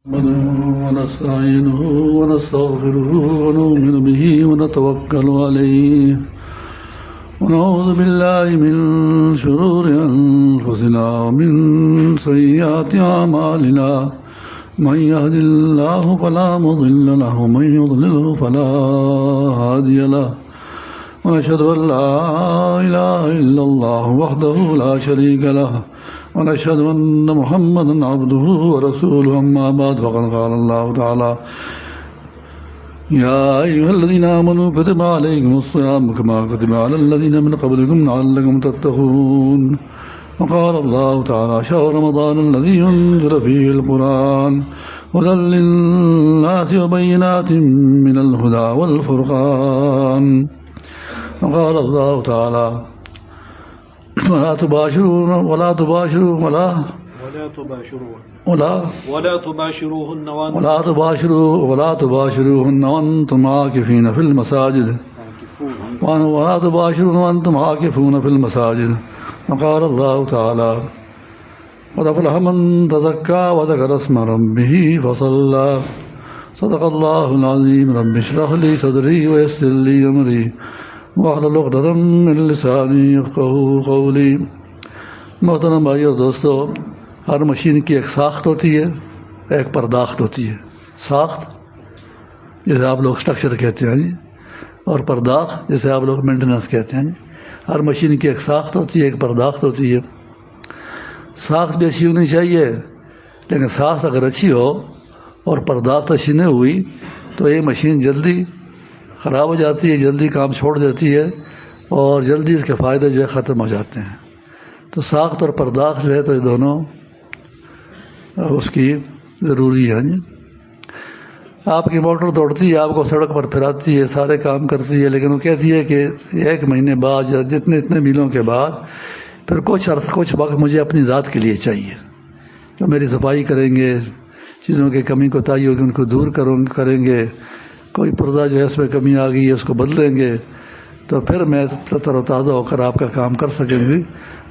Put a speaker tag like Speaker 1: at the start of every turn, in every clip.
Speaker 1: نحمده ونستعينه ونستغفره ونؤمن به ونتوكل عليه ونعوذ بالله من شرور أنفسنا ومن سيئات أعمالنا من يهد الله فلا مضل له ومن يضلله فلا هادي له ونشهد أن لا إله إلا الله وحده لا شريك له ونشهد أن محمدا عبده ورسوله أما بعد فقد قال الله تعالى يا أيها الذين آمنوا كتب عليكم الصيام كما كتب على الذين من قبلكم لعلكم تتقون وقال الله تعالى شهر رمضان الذي أنزل فيه القرآن هدى للناس وبينات من الهدى والفرقان وقال الله تعالى ولا تباشروهن وأنتم عاكفين في المساجد وقال الله تعالى قد أفلح من تزكى وذكر اسم ربه فصلى صدق الله العظيم رب اشرح لي صدري ويسر لي أمري واحلل عقدۃ من لسانی یفقہوا قولی۔ محترم بھائی اور دوستو، ہر مشین کی ایک ساخت ہوتی ہے، ایک پرداخت ہوتی ہے۔ ساخت جیسے آپ لوگ اسٹرکچر کہتے ہیں جی، اور پرداخت جیسے آپ لوگ مینٹیننس کہتے ہیں جی۔ ہر مشین کی ایک ساخت ہوتی ہے، ایک پرداخت ہوتی ہے۔ ساخت بھی اچھی ہونی چاہیے، لیکن ساخت اگر اچھی ہو اور پرداخت اچھی نہیں ہوئی تو یہ مشین جلدی خراب ہو جاتی ہے، جلدی کام چھوڑ دیتی ہے اور جلدی اس کے فائدے جو ہے ختم ہو جاتے ہیں۔ تو ساخت اور پرداخت جو ہے تو یہ دونوں اس کی ضروری ہے جی۔ آپ کی موٹر دوڑتی ہے، آپ کو سڑک پر پھراتی ہے، سارے کام کرتی ہے، لیکن وہ کہتی ہے کہ 1 مہینے بعد یا اتنے میلوں کے بعد پھر کچھ وقت مجھے اپنی ذات کے لیے چاہیے، جو میری صفائی کریں گے، چیزوں کی کمی کوتاہی ہوگی ان کو دور کریں گے، کوئی پرزہ جو ہے اس میں کمی آ گئی ہے اس کو بدلیں گے، تو پھر میں تر و تازہ ہو کر آپ کا کام کر سکیں گی۔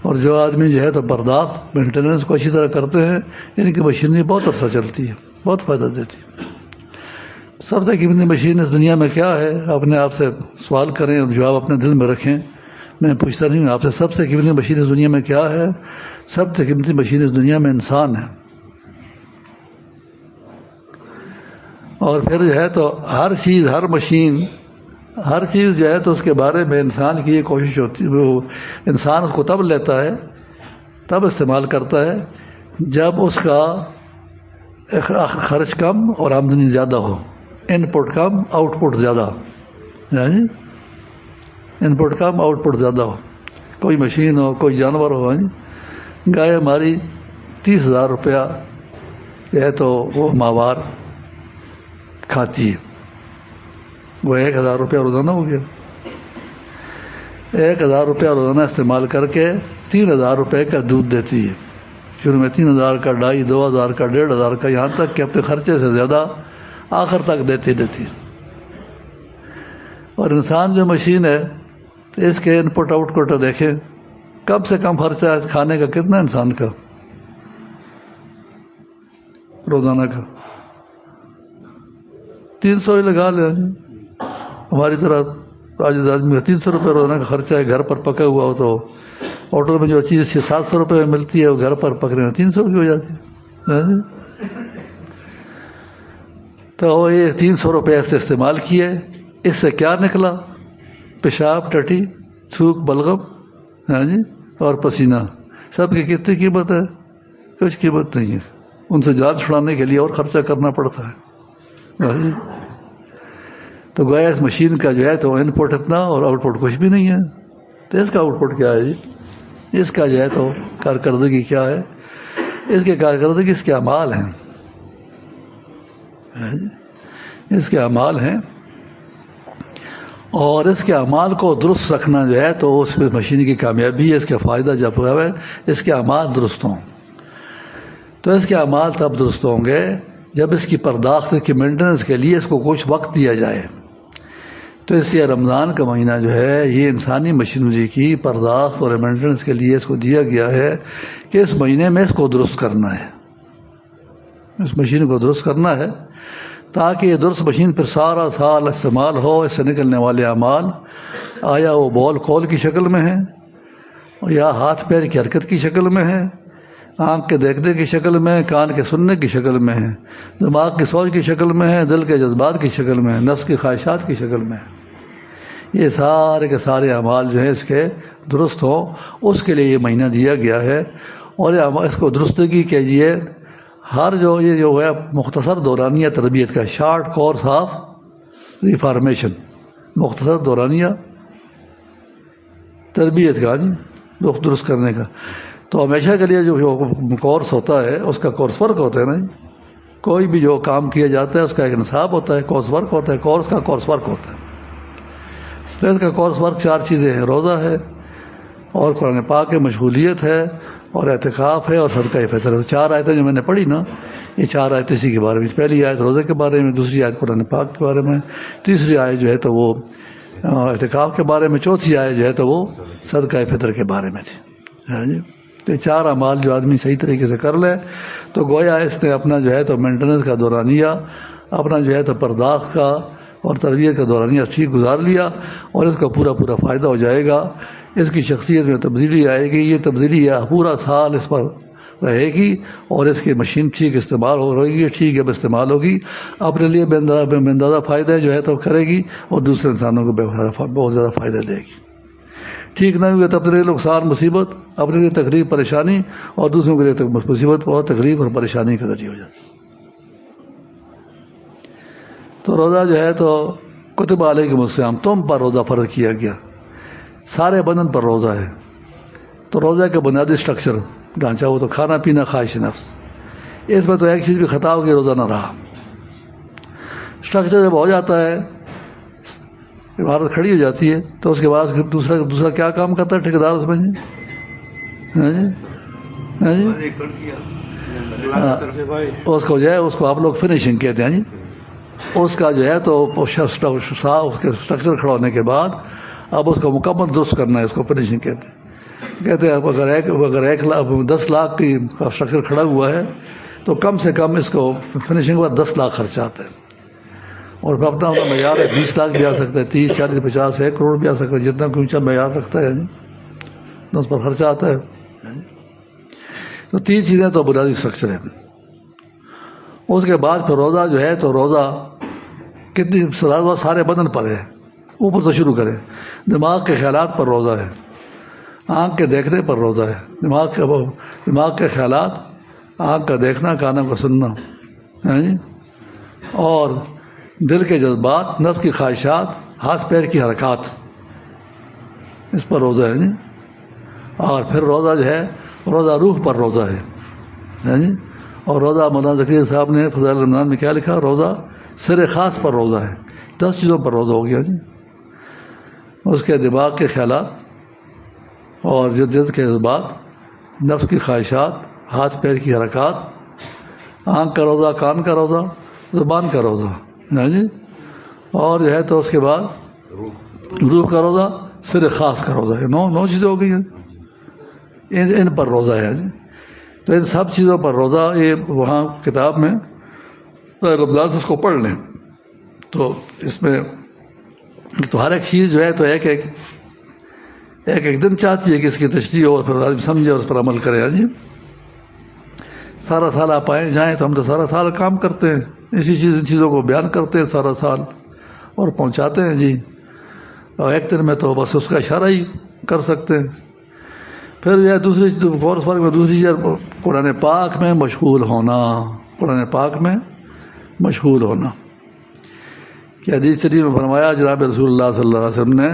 Speaker 1: اور جو آدمی جو ہے تو برداشت مینٹیننس کو اچھی طرح کرتے ہیں، ان کی مشینری بہت عرصہ چلتی ہے، بہت فائدہ دیتی ہے۔ سب سے قیمتی مشین اس دنیا میں کیا ہے؟ اپنے آپ سے سوال کریں اور جواب اپنے دل میں رکھیں۔ میں پوچھتا نہیں ہوں آپ سے، سب سے قیمتی مشین اس دنیا میں کیا ہے؟ سب سے قیمتی مشین اس دنیا میں انسان ہے۔ اور پھر جو ہے تو ہر چیز، ہر مشین، ہر چیز جو ہے تو اس کے بارے میں انسان کی یہ کوشش ہوتی ہے، وہ انسان اس کو تب لیتا ہے، تب استعمال کرتا ہے جب اس کا خرچ کم اور آمدنی زیادہ ہو، ان پٹ کم آؤٹ پٹ زیادہ، ان پٹ کم آؤٹ پٹ زیادہ ہو۔ کوئی مشین ہو، کوئی جانور ہو، گائے ہماری 30,000 روپیہ جو ہے تو وہ ماہوار کھاتی ہے، وہ 1,000 روپیہ روزانہ ہو گیا۔ 1,000 روپیہ روزانہ استعمال کر کے 3,000 روپے کا دودھ دیتی ہے۔ شروع میں 3,000 کا، 2,500، 2,000 کا، 1,500 کا، یہاں تک کہ اپنے خرچے سے زیادہ آخر تک دیتی ہے۔ اور انسان جو مشین ہے تو اس کے ان پٹ آؤٹ پٹ دیکھیں، کم سے کم خرچہ ہے کھانے کا کتنا انسان کا روزانہ کا؟ 300 ہی لگا لیں۔ ہماری طرح آج آدمی 300 روپے روزانہ کا خرچہ ہے، گھر پر پکا ہوا ہو تو ہوٹل میں جو چیز 600-700 روپے میں ملتی ہے وہ گھر پر پکنے میں 300 کی ہو جاتی ہے۔ تو یہ 300 روپے سے استعمال کیے، اس سے کیا نکلا؟ پیشاب، ٹٹی، تھوک، بلغم اور پسینہ، سب کی کتنی قیمت ہے؟ کچھ قیمت نہیں ہے۔ ان سے جان چھڑانے کے لیے اور خرچہ کرنا پڑتا ہے۔ تو گویا اس مشین کا جو ہے تو ان پٹ اتنا اور آؤٹ پٹ کچھ بھی نہیں ہے۔ تو اس کا آؤٹ پٹ کیا ہے جی؟ اس کا جو ہے تو کارکردگی کیا ہے؟ اس کی کارکردگی اس کے اعمال ہیں، اس کے اعمال ہیں، اور اس کے اعمال کو درست رکھنا جو ہے تو اس میں مشین کی کامیابی ہے، اس کا فائدہ جب ہے اس کے اعمال درست ہوں۔ تو اس کے اعمال تب درست ہوں گے جب اس کی پرداخت کی مینٹیننس کے لیے اس کو کچھ وقت دیا جائے۔ تو اس لیے رمضان کا مہینہ جو ہے یہ انسانی مشینری کی پرداخت اور مینٹیننس کے لیے اس کو دیا گیا ہے کہ اس مہینے میں اس کو درست کرنا ہے۔ اس مشین کو درست کرنا ہے تاکہ یہ درست مشین پھر سارا سال استعمال ہو. اس سے نکلنے والے اعمال آیا وہ بول کھول کی شکل میں ہیں یا ہاتھ پیر کی حرکت کی شکل میں ہے، آنکھ کے دیکھنے کی شکل میں، کان کے سننے کی شکل میں ہے، دماغ کی سوچ کی شکل میں ہے، دل کے جذبات کی شکل میں ہے، نفس کی خواہشات کی شکل میں ہے. یہ سارے کے سارے اعمال جو ہیں اس کے درست ہوں، اس کے لیے یہ مہینہ دیا گیا ہے. اور اس کو درستگی کے لیے ہر یہ جو ہے مختصر دورانیہ تربیت کا شارٹ کورس آف ریفارمیشن، مختصر دورانیہ تربیت کا رخ درست کرنے کا. تو ہمیشہ کے لیے جو کورس ہوتا ہے اس کا کورس ورک ہوتا ہے نا. کوئی بھی جو کام کیا جاتا ہے اس کا ایک نصاب ہوتا ہے، کورس ورک ہوتا ہے، کورس کا کورس ورک ہوتا ہے. تو اس کا کورس ورک 4 چیزیں ہیں: روزہ ہے، اور قرآن پاک کی مشغولیت ہے، اور اعتکاف ہے، اور صدقہ فطر. 4 آیتیں جو میں نے پڑھی نا، یہ 4 آیتیں اسی کے بارے میں. پہلی آیت روزے کے بارے میں، دوسری آیت قرآن پاک کے بارے میں، تیسری آیت جو ہے تو وہ اعتکاف کے بارے میں، چوتھی آیت جو ہے تو وہ صدقہ فطر کے بارے میں تھی. تو 4 اعمال جو آدمی صحیح طریقے سے کر لے تو گویا اس نے اپنا جو ہے تو مینٹیننس کا دورانیہ، اپنا جو ہے تو پرداخت کا اور تربیت کا دورانیہ ٹھیک گزار لیا، اور اس کا پورا فائدہ ہو جائے گا. اس کی شخصیت میں تبدیلی آئے گی. یہ تبدیلی پورا سال اس پر رہے گی، اور اس کی مشین ٹھیک استعمال ہوئے گی، ٹھیک اب استعمال ہوگی، اپنے لیے بے اندازہ فائدہ جو ہے تو کرے گی، اور دوسرے انسانوں کو بہت زیادہ فائدہ دے گی. ٹھیک نہ ہوئے تو اپنے لیے نقصان، مصیبت، اپنے لیے تکلیف، پریشانی، اور دوسروں کے لیے مصیبت اور تکلیف اور پریشانی کا ذریعہ ہو جاتی. تو روزہ جو ہے تو کتب علیکم الصیام، تم پر روزہ فرض کیا گیا، سارے بدن پر روزہ ہے. تو روزہ کا بنیادی اسٹرکچر ڈھانچہ وہ تو کھانا پینا، خواہش نفس. اس میں تو ایک چیز بھی خطا ہو کہ روزہ نہ رہا. اسٹرکچر جب ہو جاتا ہے، عمارت کھڑی ہو جاتی ہے، تو اس کے بعد دوسرا کیا کام کرتا ہے ٹھیکیدار اس میں اس کو جو ہے اس کو آپ لوگ فنیشنگ کہتے ہیں اس کا جو ہے تو اسٹرکچر کھڑا ہونے کے بعد اب اس کو مکمل درست کرنا ہے، اس کو فنیشنگ کہتے ہیں. اگر 10 لاکھ کی اسٹرکچر کھڑا ہوا ہے تو کم سے کم اس کو فنیشنگ کے بعد 10 لاکھ خرچہ آتا ہے. اور پھر اپنا معیار ہے 20 لاکھ بھی آ سکتا ہے، 30، 40، 50، 1 کروڑ بھی آ سکتا ہے، جتنا کوئی اونچا معیار رکھتا ہے اس پر خرچہ آتا ہے. تو 3 چیزیں تو بنیادی اسٹرکچر ہے. اس کے بعد پھر روزہ جو ہے تو روزہ کتنی سارے بدن پر ہے. اوپر سے شروع کریں. دماغ کے خیالات پر روزہ ہے، آنکھ کے دیکھنے پر روزہ ہے. دماغ کے خیالات، آنکھ کا دیکھنا، کانوں کا سننا، اور دل کے جذبات، نفس کی خواہشات، ہاتھ پیر کی حرکات، اس پر روزہ ہے. اور پھر روزہ جو ہے روزہ روح پر روزہ ہے. اور روزہ مولانا زکریا صاحب نے فضائل رمضان میں کیا لکھا؟ روزہ سر خاص پر روزہ ہے. 10 چیزوں پر روزہ ہو گیا اس کے دماغ کے خیالات اور جلد کے جذبات، نفس کی خواہشات، ہاتھ پیر کی حرکات، آنکھ کا روزہ، کان کا روزہ، زبان کا روزہ، اور جو ہے تو اس کے بعد روح کا روزہ، سر خاص کا روزہ ہے. 9 چیزیں ہو گئی ہیں. ان پر روزہ ہے. تو ان سب چیزوں پر روزہ، یہ وہاں کتاب میں رمضان سے اس کو پڑھ لیں تو اس میں تو ہر ایک چیز جو ہے تو ایک دن چاہتی ہے کہ اس کی تشریح ہو اور پھر آدمی سمجھے اور اس پر عمل کرے. سارا سال آپ آئیں جائیں تو ہم تو سارا سال کام کرتے ہیں، ان چیزوں کو بیان کرتے ہیں سارا سال اور پہنچاتے ہیں اور ایک دن میں تو بس اس کا اشارہ ہی کر سکتے ہیں. پھر یہ دوسری کورس ورک میں دوسری چیز قرآن پاک میں مشغول ہونا. قرآن پاک میں مشغول ہونا کہ حدیث شریف میں فرمایا جناب رسول اللہ صلی اللہ علیہ وسلم نے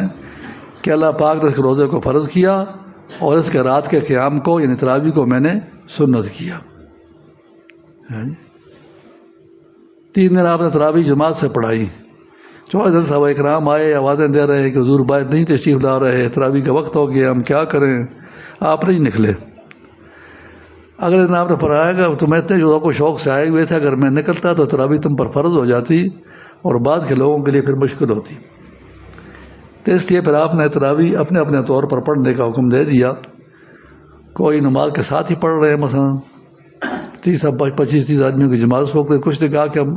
Speaker 1: کہ اللہ پاک نے اس روزے کو فرض کیا اور اس کے رات کے قیام کو یعنی تراویح کو میں نے سنت کیا. 3 دن آپ نے تراویح جماعت سے پڑھائی. 14 دن صحابہ اکرام آئے، آوازیں دے رہے ہیں کہ حضور باہر نہیں تشریف لا رہے، تراویح کا وقت ہو گیا، ہم کیا کریں؟ آپ نہیں نکلے. اگلے دن آپ نے فرمایا کہ تمہیں اتنے جو کو شوق سے آئے ہوئے تھے، اگر میں نکلتا تو تراویح تم پر فرض ہو جاتی اور بعد کے لوگوں کے لیے پھر مشکل ہوتی. تو اس لیے پھر آپ نے تراویح اپنے اپنے طور پر پڑھنے کا حکم دے دیا. کوئی نماز کے ساتھ ہی پڑھ رہے ہیں، مثلا 25-30 آدمیوں کی جماعت ہو گئی. کچھ نے کہا کہ ہم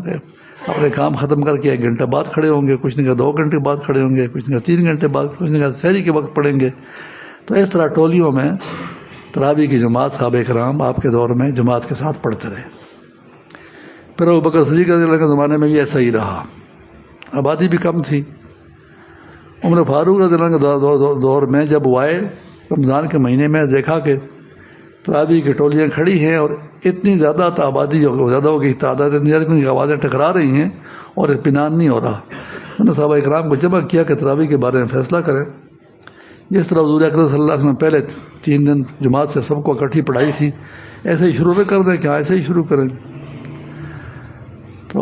Speaker 1: اپنے کام ختم کر کے 1 گھنٹہ بعد کھڑے ہوں گے, کچھ نے کہا 2 گھنٹے بعد کھڑے ہوں گے, کچھ نے کہا 3 گھنٹے بعد, کچھ نے کہا سحری کے وقت پڑھیں گے. تو اس طرح ٹولیوں میں تراویح کی جماعت صحابہ کرام آپ کے دور میں جماعت کے ساتھ پڑھتے رہے. پھر ابوبکر صدیق رضی اللہ عنہ کے زمانے میں بھی ایسا ہی رہا, آبادی بھی کم تھی. عمر فاروق رضی اللہ عنہ کے دور میں جب وہ آئے رمضان کے مہینے میں, دیکھا کہ تراویح کی ٹولیاں کھڑی ہیں اور اتنی زیادہ آبادی زیادہ ہو گئی, تعداد اتنی زیادہ کی آوازیں ٹکرا رہی ہیں اور اطمینان نہیں ہو رہا. انہوں نے صحابہ کرام کو جمع کیا کہ تراویح کے بارے میں فیصلہ کریں. جس طرح حضور اکرم صلی اللہ علیہ وسلم پہلے 3 دن جماعت سے سب کو اکٹھی پڑھائی تھی, ایسے ہی شروع میں کر دیں, کیا ایسے ہی شروع کریں. تو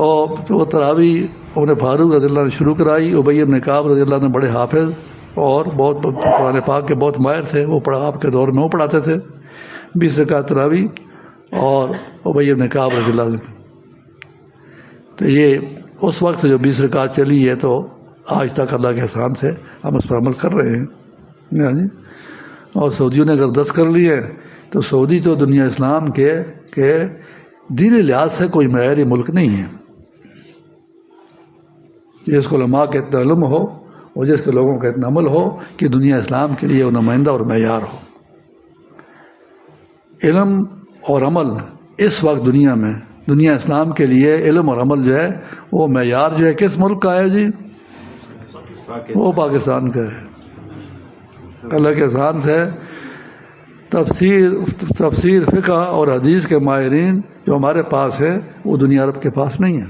Speaker 1: وہ تراویح عمر فاروق رضی اللہ نے شروع کرائی. ابی بن کعب رضی اللہ عنہ بڑے حافظ اور بہت قرآن پاک کے بہت ماہر تھے, وہ آپ کے دور میں وہ پڑھاتے تھے 20 رکعت تراویح, اور ابی بن کعب رضی اللہ عنہ. تو یہ اس وقت جو 20 رکعت چلی ہے تو آج تک اللہ کے احسان سے ہم اس پر عمل کر رہے ہیں. اور سعودیوں نے اگر 10 کر لی ہے تو سعودی تو دنیا اسلام کے دینی لحاظ سے کوئی معیاری ملک نہیں ہے, جس کو علماء کا اتنا علم ہو اور جس کے لوگوں کا اتنا عمل ہو کہ دنیا اسلام کے لیے وہ نمائندہ اور معیار ہو. علم اور عمل اس وقت دنیا اسلام کے لیے علم اور عمل جو ہے وہ معیار جو ہے کس ملک کا ہے جی؟ وہ پاکستان کا ہے. اللہ کے احسان سے تفسیر فقہ اور حدیث کے ماہرین جو ہمارے پاس ہیں وہ دنیا عرب کے پاس نہیں ہے.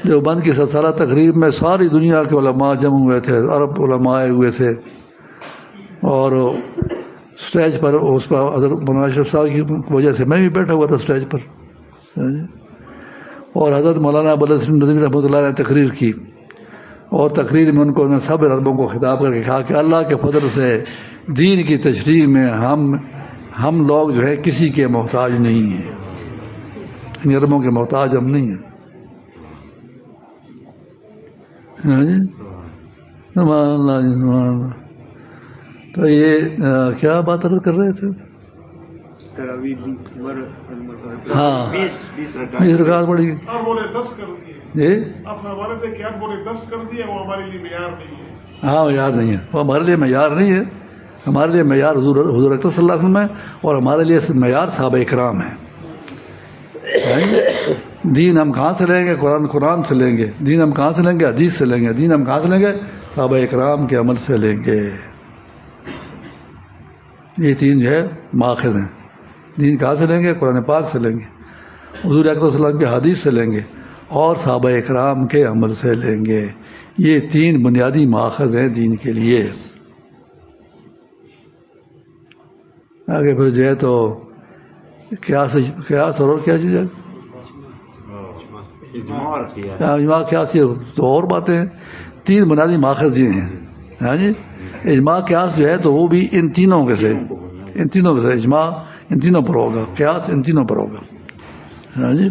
Speaker 1: دیوبند کی سالہ تقریب میں ساری دنیا کے علماء جمع ہوئے تھے, عرب علماء آئے ہوئے تھے, اور اسٹیج پر اس پر حضرت مولانا اشرف صاحب کی وجہ سے میں بھی بیٹھا ہوا تھا اسٹیج پر, اور حضرت مولانا ابوالحسن ندوی رحمۃ اللہ نے تقریر کی, اور تقریر میں ان کو سب عربوں کو خطاب کر کے کہا کہ اللہ کے فضل سے دین کی تشریح میں ہم لوگ جو ہے کسی کے محتاج نہیں ہیں, ان عربوں کے محتاج ہم نہیں ہیں. سبحان اللہ سبحان اللہ. تو یہ کیا بات عرض کر رہے تھے؟ ہاں 20 رکعت پڑھی جی. ہاں معیار نہیں ہے, وہ ہمارے لیے معیار نہیں ہے. ہمارے لیے معیار حضور اکرم صلی اللہ علیہ وسلم ہے, اور ہمارے لیے معیار صحابہ کرام ہیں. دین ہم کہاں سے لیں گے؟ قرآن سے لیں گے. دین ہم کہاں سے لیں گے؟ حدیث سے لیں گے. دین ہم کہاں سے لیں گے؟ صحابہ کرام کے عمل سے لیں گے. یہ 3 جو ہے ماخذ ہیں. دین کہاں سے لیں گے؟ قرآن پاک سے لیں گے, حضور اکرم صلی اللہ علیہ وسلم کے حدیث سے لیں گے, اور صحابہ کرام کے عمل سے لیں گے. یہ 3 بنیادی ماخذ ہیں دین کے لیے. آگے پھر جو ہے تو قیاس اور کیا چیز ہے؟ اجماع قیاس, یہ تو اور باتیں ہیں. 3 بنیادی ماخذ یہ ہیں. ہاں جی, اجماع قیاس جو ہے تو وہ بھی ان تینوں میں سے اجماع ان تینوں پر ہوگا, قیاس ان تینوں پر ہوگا. ہاں جی,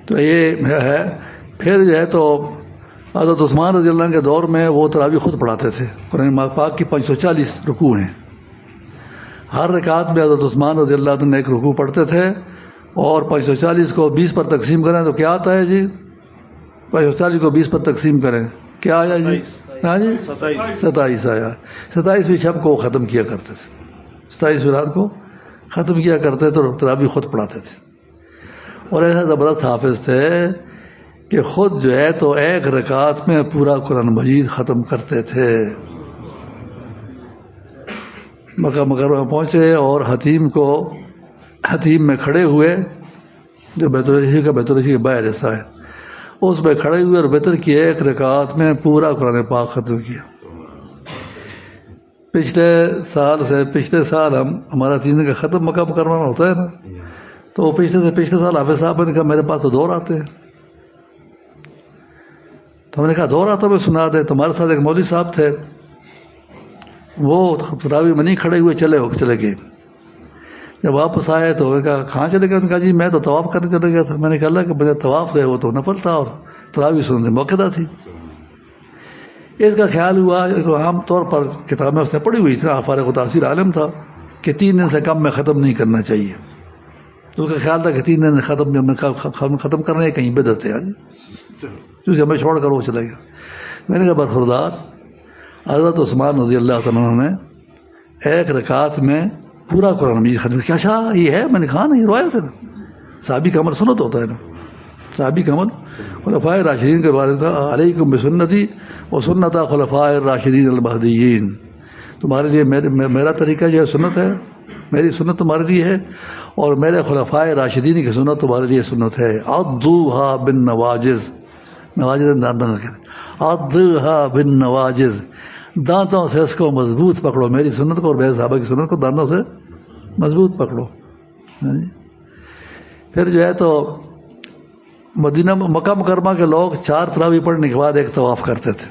Speaker 1: تو یہ ہے. پھر جو ہے تو حضرت عثمان رضی اللہ عنہ کے دور میں وہ تراویح خود پڑھاتے تھے. قرآن پاک کی 540 رکوع ہیں. ہر رکعت میں حضرت عثمان رضی اللہ عنہ ایک رکوع پڑھتے تھے, اور 540 کو 20 پر تقسیم کریں تو کیا آتا ہے جی؟ 540 کو 20 پر تقسیم کریں کیا آیا جی؟ ہاں جی 27 آیا. 27ویں شب کو ختم کیا کرتے تھے, 27ویں رات کو ختم کیا کرتے تھے, اور تراویح خود پڑھاتے تھے. اور ایسا زبردست حافظ تھے کہ خود جو ہے تو 1 رکعت میں پورا قرآن مجید ختم کرتے تھے. مکہ مکرمہ پہنچے اور حتیم میں کھڑے ہوئے, جو بیت الرشید کا باہر حصہ ہے, اس میں کھڑے ہوئے اور بیتر کی 1 رکعت میں پورا قرآن پاک ختم کیا. پچھلے سال ہمارا 3 دن کا ختم مکہ مکرمہ ہوتا ہے نا, تو پچھلے سال حافظ صاحب نے کہا میرے پاس تو 2 راتیں ہیں. تو ہم نے کہا 2 راتوں میں سنا دے. تمہارے ساتھ ایک مولوی صاحب تھے, وہ تراویح میں نہیں کھڑے ہوئے, چلے گئے. جب واپس آئے تو انہوں نے کہا کہاں چلے گئے؟ انہوں نے کہا جی میں تو طواف کرنے چلے گیا تھا. میں نے کہا اللہ کہ مجھے طواف گئے وہ تو نفل تھا اور تراویح سننے موقع تھی. اس کا خیال ہوا عام طور پر کتاب میں اس نے پڑھی ہوئی، اتنا فارغ التاثیر عالم تھا کہ 3 دن سے کم میں ختم نہیں کرنا چاہیے. تو اس کا خیال تھا کہ 3 دن ختم کرنے کہیں بدعت ہے کیونکہ ہمیں چھوڑ کر وہ چلا گیا. میں نے کہا برخوردار حضرت عثمان رضی اللہ تعالیٰ عنہ نے 1 رکعت میں پورا قرآن مجید ختم کیا. اچھا یہ ہے؟ میں نے کہا نا یہ روایت ہے نا، صحابی کا عمل سنت ہوتا ہے نا، صحابی کا عمل. خلفائے راشدین کے بارے میں علیکم بسنتی و سنت خلفائے الراشدین المہدیین، تمہارے لیے میرا طریقہ جو ہے سنت ہے، میری سنت تمہارے لیے ہے، اور میرے خلفائے راشدین کی سنت تمہارے لیے سنت ہے. عضوہا بالنواجز، نواجز دانتوں کا کہتے ہیں، عضوہا بالنواجز، دانتوں سے اس کو مضبوط پکڑو، میری سنت کو اور میرے صحابہ کی سنت کو دانتوں سے مضبوط پکڑو. پھر جو ہے تو مدینہ مکہ مکرمہ کے لوگ 4 تراویح پڑھنے کے بعد ایک طواف کرتے تھے.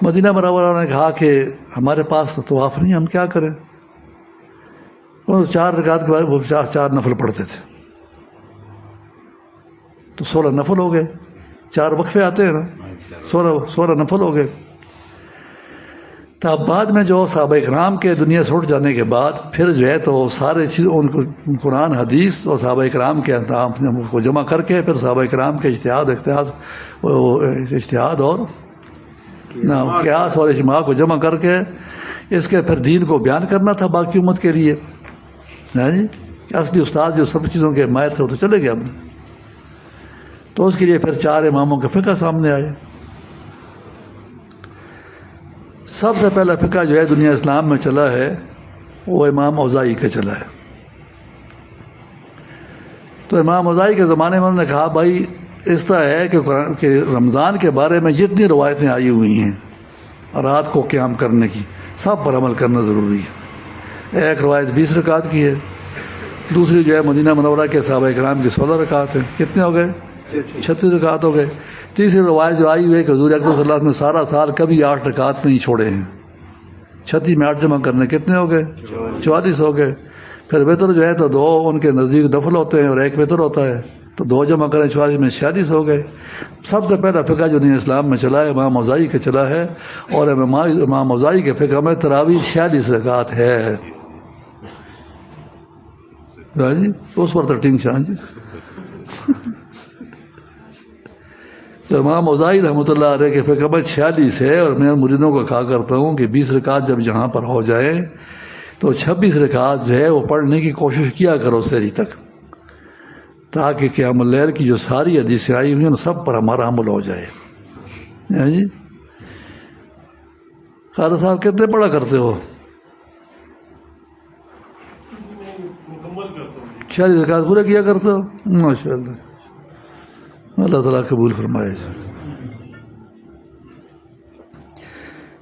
Speaker 1: مدینہ منورہ نے کہا کہ ہمارے پاس تو طواف نہیں، ہم کیا کریں؟ اور 4 رکعت کے بعد وہ 4 نفل پڑھتے تھے، تو 16 نفل ہو گئے. 4 وقفے آتے ہیں نا، 16 نفل ہو گئے. تو اب بعد میں جو صحابہ کرام کے دنیا سے اٹھ جانے کے بعد پھر جو ہے تو سارے چیز ان کو قرآن حدیث اور صحابہ کرام کے کو جمع کر کے پھر صحابہ کرام کے اجتہاد اور قیاس اور اجماع کو جمع کر کے اس کے پھر دین کو بیان کرنا تھا باقی امت کے لیے. اصلی استاد جو سب چیزوں کے ماہر تھے وہ تو چلے گئے. ہم نے تو اس کے لیے پھر 4 اماموں کے فقہ سامنے آئے. سب سے پہلا فقہ جو ہے دنیا اسلام میں چلا ہے وہ امام اوزاعی کا چلا ہے. تو امام اوزاعی کے زمانے میں انہوں نے کہا بھائی اس طرح ہے کہ رمضان کے بارے میں جتنی روایتیں آئی ہوئی ہیں رات کو قیام کرنے کی، سب پر عمل کرنا ضروری ہے. ایک روایت 20 رکعت کی ہے، دوسری جو ہے مدینہ منورہ کے صحابہ کرام کی 16 رکعت ہیں. کتنے ہو گئے؟ 36 رکعت ہو گئے. تیسری روایت جو آئی ہوئی ہے کہ حضور اکرم صلی اللہ علیہ وسلم نے سارا سال کبھی 8 رکعت نہیں چھوڑے ہیں. 36 میں 8 جمع کرنے کتنے ہو گئے؟ 44 ہو گئے. پھر وتر جو ہے تو 2 ان کے نزدیک نفل ہوتے ہیں اور 1 وتر ہوتا ہے، تو 2 جمع کریں 44 میں 46 ہو گئے. سب سے پہلا فقہ جو دین اسلام میں چلا ہے امام اوزاعی کا چلا ہے، اور امام اوزاعی کے فقہ میں تراویح 46 رکعت ہے. جی اس پر تٹنگ شاہ جی. تو امام اوزاعی رحمۃ اللہ علیہ کے فقہ میں 46 ہے، اور میں مریدوں کو کہا کرتا ہوں کہ 20 رکعت جب یہاں پر ہو جائے تو 26 رکعت جو ہے وہ پڑھنے کی کوشش کیا کرو سحری تک، تاکہ قیام اللیل کی جو ساری حدیثیں آئی ہوئی ہیں سب پر ہمارا عمل ہو جائے. جی قادر صاحب کتنے پڑھا کرتے ہو؟ 46 رکعت پورے کیا کرتے ہو؟ ماشاء اللہ، اللہ تعالیٰ قبول فرمائے.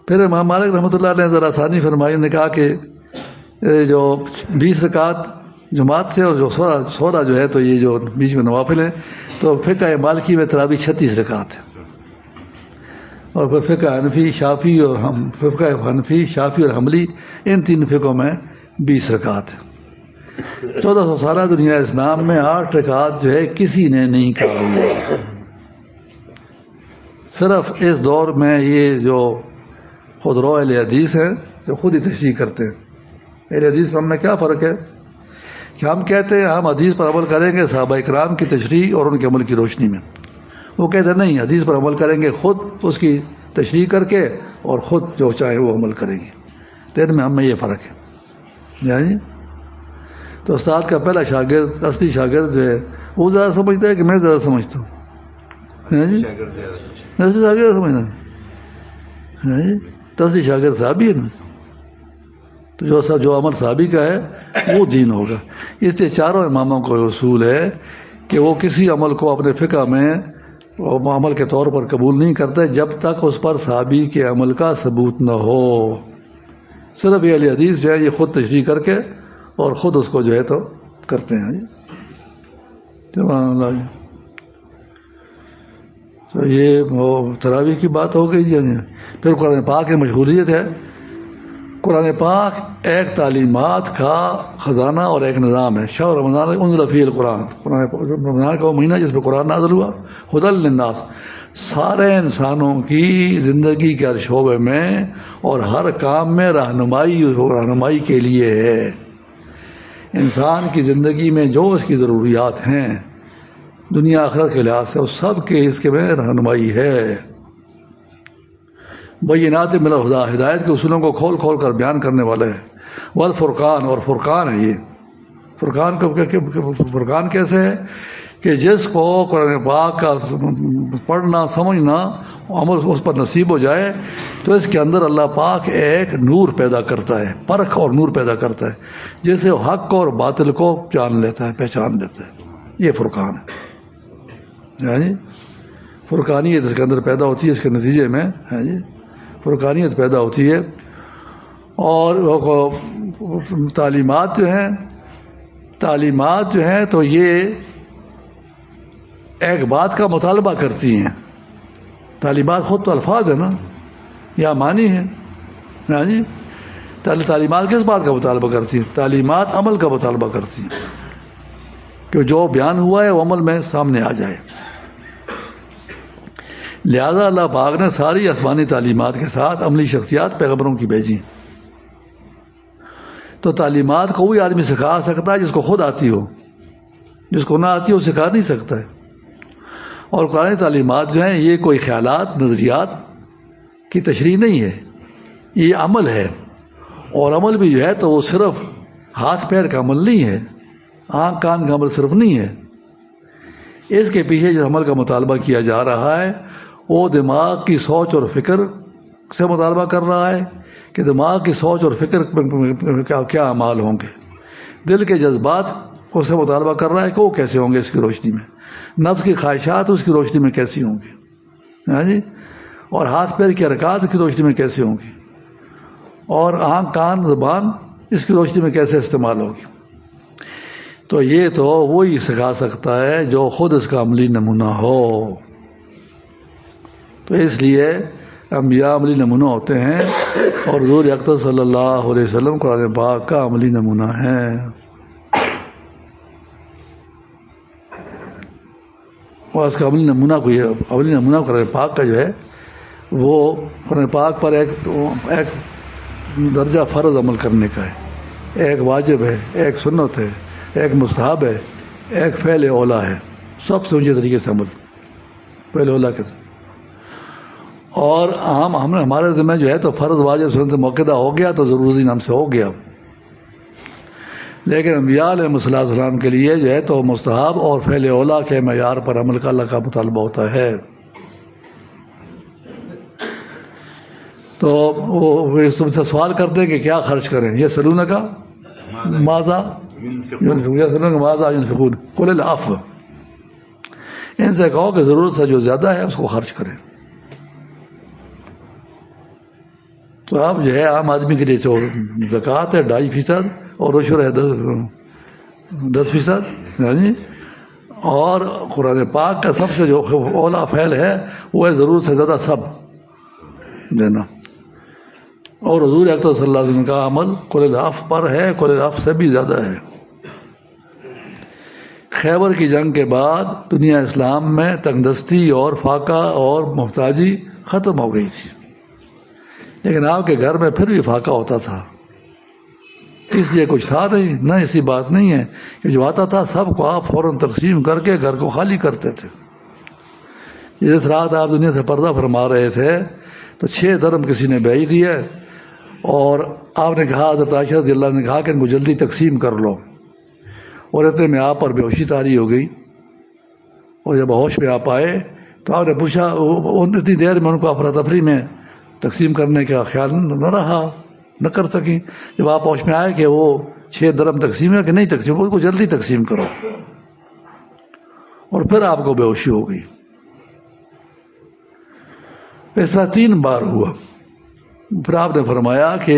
Speaker 1: پھر امام مالک رحمۃ اللہ علیہ نے ذرا آسانی فرمائی، نے کہا کہ جو 20 رکعت جماعت سے اور جو 16 جو ہے تو یہ جو بیچ میں نوافل ہیں، تو فقہ مالکی میں تراویح 36 رکعت ہے. اور پھر فقہ حنفی شافی اور حنبلی ان 3 فقہوں میں 20 رکعت ہے. 1400 سالہ دنیا اسلام میں 8 رکعت جو ہے کسی نے نہیں کہا ہوا. صرف اس دور میں یہ جو خودرو اہل حدیث ہیں جو خود ہی تشریح کرتے ہیں. اہل حدیث میں ہم میں کیا فرق ہے کہ ہم کہتے ہیں ہم حدیث پر عمل کریں گے صحابہ کرام کی تشریح اور ان کے عمل کی روشنی میں. وہ کہتے ہیں نہیں، حدیث پر عمل کریں گے خود اس کی تشریح کر کے اور خود جو چاہے وہ عمل کریں گے. تو ان میں ہم میں یہ فرق ہے. یعنی تو استاد کا پہلا شاگرد اصلی شاگرد جو ہے وہ زیادہ سمجھتا ہے کہ میں زیادہ سمجھتا ہوں؟ اصلی شاگرد سمجھنا ہے تو اصلی شاگرد صحابی ہے نا. تو جو عمل صحابی کا ہے وہ دین ہوگا. اس لیے 4 اماموں کا اصول ہے کہ وہ کسی عمل کو اپنے فقہ میں عمل کے طور پر قبول نہیں کرتے جب تک اس پر صحابی کے عمل کا ثبوت نہ ہو. صرف یہ اہل حدیث جو ہے یہ خود تشریح کر کے اور خود اس کو جو ہے تو کرتے ہیں. سبحان اللہ جی. تو یہ تراویح کی بات ہو گئی جی. پھر قرآن پاک کی مشغولیت ہے. قرآن پاک ایک تعلیمات کا خزانہ اور ایک نظام ہے. شہر رمضان انزل فیہ القرآن، رمضان کا وہ مہینہ جس پہ قرآن نازل ہوا. ہدی للناس، سارے انسانوں کی زندگی کے ہر شعبے میں اور ہر کام میں رہنمائی کے لیے ہے. انسان کی زندگی میں جو اس کی ضروریات ہیں دنیا آخرت کے لحاظ سے، اس سب کے اس کے میں رہنمائی ہے. بینات من الہدی، ہدایت کے اصولوں کو کھول کھول کر بیان کرنے والا ہے. والفرقان، اور فرقان ہے. یہ فرقان کیسے ہے کہ جس کو قرآن پاک کا پڑھنا سمجھنا عمل اس پر نصیب ہو جائے تو اس کے اندر اللہ پاک ایک نور پیدا کرتا ہے، پرکھ اور نور پیدا کرتا ہے، جیسے حق اور باطل کو جان لیتا ہے، پہچان لیتا ہے. یہ فرقان ہے. جی فرقانیت اس کے اندر پیدا ہوتی ہے، اس کے نتیجے میں جی فرقانیت پیدا ہوتی ہے. اور تعلیمات جو ہیں تو یہ ایک بات کا مطالبہ کرتی ہیں. تعلیمات خود تو الفاظ ہیں نا، یا معنی ہے. جی تعلیمات کس بات کا مطالبہ کرتی ہیں؟ تعلیمات عمل کا مطالبہ کرتی ہیں کہ جو بیان ہوا ہے وہ عمل میں سامنے آ جائے. لہذا اللہ پاک نے ساری آسمانی تعلیمات کے ساتھ عملی شخصیات پیغمبروں کی بھیجی. تو تعلیمات کو وہی آدمی سکھا سکتا ہے جس کو خود آتی ہو، جس کو نہ آتی ہو سکھا نہیں سکتا ہے. اور قرآن تعلیمات جو ہیں یہ کوئی خیالات نظریات کی تشریح نہیں ہے، یہ عمل ہے. اور عمل بھی جو ہے تو وہ صرف ہاتھ پیر کا عمل نہیں ہے، آنکھ کان کا عمل صرف نہیں ہے. اس کے پیچھے جس عمل کا مطالبہ کیا جا رہا ہے وہ دماغ کی سوچ اور فکر سے مطالبہ کر رہا ہے کہ دماغ کی سوچ اور فکر کیا اعمال ہوں گے. دل کے جذبات کو سے مطالبہ کر رہا ہے کہ وہ کیسے ہوں گے اس کی روشنی میں. نفس کی خواہشات اس کی روشنی میں کیسی ہوں گی جی. اور ہاتھ پیر کی حرکات اس کی روشنی میں کیسے ہوں گی. اور آنکھ کان زبان اس کی روشنی میں کیسے استعمال ہوگی. تو یہ تو وہی سکھا سکتا ہے جو خود اس کا عملی نمونہ ہو. تو اس لیے انبیاء عملی نمونہ ہوتے ہیں اور حضور اکرم صلی اللہ علیہ وسلم قرآن پاک کا عملی نمونہ ہے. اور اس کا عملی نمونہ قرآن پاک کا جو ہے وہ قرآن پاک پر ایک درجہ فرض عمل کرنے کا ہے، ایک واجب ہے، ایک سنت ہے، ایک مستحب ہے، ایک فعل اولا ہے. سب سے اونچے طریقے سے عمل فعل اولا کے. اور ہمارے ذمہ جو ہے تو فرض واجب سنت موقعہ ہو گیا تو ضروری نام سے ہو گیا. لیکن انبیاء علیہ السلام کے لیے جو ہے تو مستحب اور فعل اولا کے معیار پر عمل کا اللہ کا مطالبہ ہوتا ہے. تو وہ تم سے سوال کرتے ہیں کہ کیا خرچ کریں. یہ سلون کا ماذا ينفقون قل العفو، ان سے کہو کہ ضرورت سے جو زیادہ ہے اس کو خرچ کریں. تو اب جو ہے عام آدمی کے لیے زکوٰۃ ہے 2.5% اور عشر ہے 10%. اور قرآن پاک کا سب سے جو اولا فعل ہے وہ ہے ضرورت سے زیادہ سب دینا. اور حضور اکرم صلی اللہ علیہ وسلم کا عمل قل العفو پر ہے، قل العفو سے بھی زیادہ ہے. خیبر کی جنگ کے بعد دنیا اسلام میں تنگ دستی اور فاقہ اور محتاجی ختم ہو گئی تھی، لیکن آپ کے گھر میں پھر بھی فاقہ ہوتا تھا. اس لیے کچھ تھا نہیں، نہ ایسی بات نہیں ہے کہ جو آتا تھا سب کو آپ فوراً تقسیم کر کے گھر کو خالی کرتے تھے. جس رات آپ دنیا سے پردہ فرما رہے تھے تو 6 درم کسی نے بیع کیا اور آپ نے کہا، حضرت عائشہ رضی اللہ عنہا نے کہا کہ ان کو جلدی تقسیم کر لو. اور اتنے میں آپ پر بے ہوشی طاری ہو گئی. اور جب ہوش میں آپ آئے تو آپ نے پوچھا، اتنی دیر میں ان کو افراتفری میں تقسیم کرنے کا خیال نہ رہا، نہ کر سکی. جب آپ ہوش میں آئے کہ وہ 6 درم تقسیم ہے کہ نہیں تقسیم، اس کو جلدی تقسیم کرو. اور پھر آپ کو بے ہوشی ہو گئی. اس طرح 3 بار ہوا. پھر آپ نے فرمایا کہ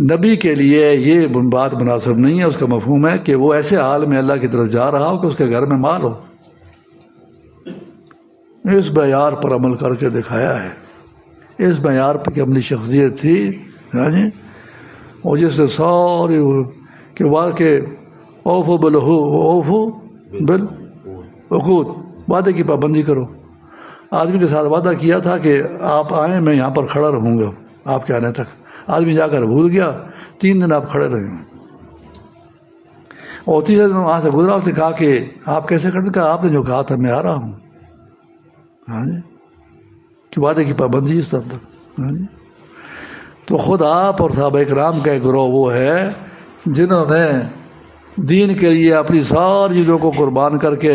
Speaker 1: نبی کے لیے یہ بات مناسب نہیں ہے. اس کا مفہوم ہے کہ وہ ایسے حال میں اللہ کی طرف جا رہا ہو کہ اس کے گھر میں مال ہو. اس معیار پر عمل کر کے دکھایا ہے. اس معیار پر کہ اپنی شخصیت تھی ہاں جی، اور جس سے ساری کہ واقع اوفو بالعقود، وعدے کی پابندی کرو. آدمی کے ساتھ وعدہ کیا تھا کہ آپ آئیں میں یہاں پر کھڑا رہوں گا آپ کے آنے تک. آدمی جا کر بھول گیا، 3 دن آپ کھڑے رہے. اور 3 دن وہاں سے گزرا، اس نے کہا کہ آپ کیسے کرتے؟ کہا آپ نے جو کہا تھا میں آ رہا ہوں. ہاں جی، کہ وعدے کی پابندی اس طرح تک. ہاں جی، تو خود آپ اور صحابہ کرام کا ایک گروہ وہ ہے جنہوں نے دین کے لیے اپنی ساری چیزوں کو قربان کر کے